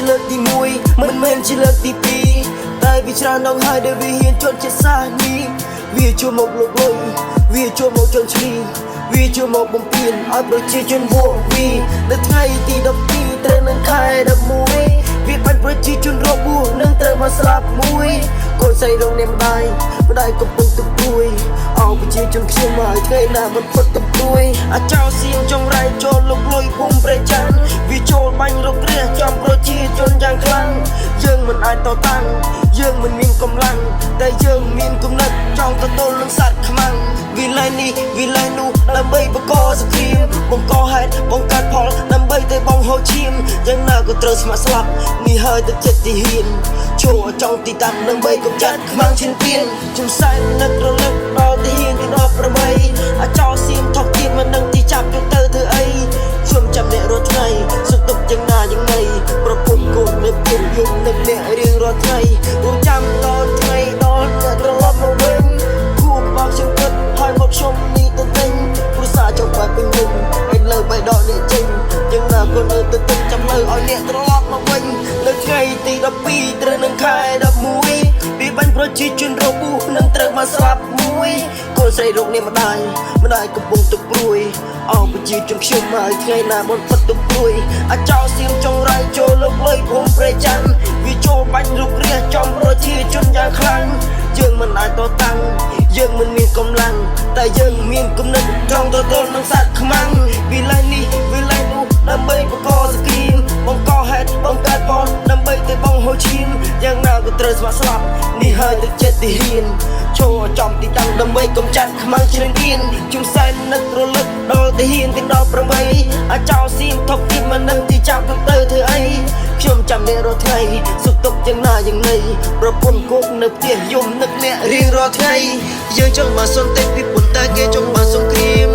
លើកទី1មិនមែនជាលើកទី2តែវាច្រើនដងហើយដែលវាហ៊ានជន់ចិត្តសានេះវាចូលមកលុបលុយវាចូលមកចង់ឈ្លីវាចូលមកបំពេញឲ្យប្រជាជនវល់វីនៅថ្ងៃទី12ត្រូវនឹងខែ11វាបាញ់ប្រជាជនរបួសនឹងត្រូវមកស្លាប់មួយកូនស្រីរងនាមម្ដាយកំពុងទឹកព្រួយអោប្រជាជនខ្ញុំមកថ្ងៃណាមិនផុតទឹកព្រួយអាចោសៀងចងរៃចូលលុកលុយភូមិប្រេច័ន្ទវាចូលបាញ់រករាចំប្រជាជនយ៉ាងខ្លាំងយើងមិនអាចតតាំងយើងមិនមានកម្លាំងតែយើងមានគំនិតចង់ទល់នឹងសត្វខ្មាំងវិល័យនេះវិល័យនោះដើម្បីបង្កសង្គ្រាមបង្កហេតុបង្កើតផលដើម្បីតែបងហូរឈាមយ៉ាងណាក៏ត្រូវស្ម័គ្រស្លាប់នេះហើយទឹកចិត្តទីហ៊ានចូលចង់ទីតាំងដើម្បីកម្ចាត់ខ្មាំងឈានទៀនជំសែននឹករលឹកដល់ទីហ៊ានទី18អាចោសៀងថកទៀតមិនដឹងទីចាប់យកទៅធ្វើអីខ្ញុំចាំអ្នករាល់ថ្ងៃសុខទុក្ខយ៉ាងណាយ៉ាងណីប្រពន្ធកូននៅពុំយំនឹកអ្នករៀងរាល់ថ្ងៃរួមចាំដល់ថ្ងៃដល់អ្នកត្រឡប់មកវិញគូបោកខ្ញុំគិតហើយមកខ្ញុំនេះទៅទិញព្រោះសារចង់បែបពេញមុំឯងលើបៃដកអ្នកចេញយ៉ាងណាក៏នៅទៅទិញចាំលើឲ្យអ្នកត្រឡប់មកវិញនៅថ្ងៃទី12ត្រូវនឹងខែ11វាបាញ់ប្រជាជនរបួសនឹងត្រូវមកស្លាប់មួយកូនស្រីរកនាមម្ដាយកំពុងទឹកព្រួយអោប្រជាជនខ្ញុំមកថ្ងៃណាមិនផុតទឹកព្រួយអាចោសៀងចងរៃចូលលុកលុយភូមិប្រេច័ន្ទវាចូលបាញ់រុករះចំប្រជាជនយ៉ាងខ្លាំងយើងមិនអាចតតាំងយើងមិនមានកម្លាំងតែយើងមានគំនិតចង់ទល់នឹងសត្វខ្មាំងវិល័យនេះវិល័យនោះដើម្បីបង្កសង្គ្រាមបង្កហេតុបង្កើតផលដើម្បីតែបងហូរឈាមយ៉ាងណាក៏ត្រូវស្ម័គ្រស្លាប់នេះហើយទឹកចិត្តទីហ៊ានចូលចំទីតាំងដើម្បីកម្ចាត់ខ្មាំងជ្រឿនទៀនជំសែននឹករលឹកដល់ទីហ៊ានទី18អាចោសៀងថកទៀតមិនដឹងទីចាប់ទៅធ្វើអីខ្ញុំចាំអ្នករាល់ថ្ងៃសុខទុក្ខយ៉ាងណាយ៉ាងណីប្រពន្ធគោកនៅផ្ទះយំនឹកអ្នករៀងរាល់ថ្ងៃយើងចង់មកសន្តិភាពប៉ុន្តែគេចង់បានសង្គ្រាម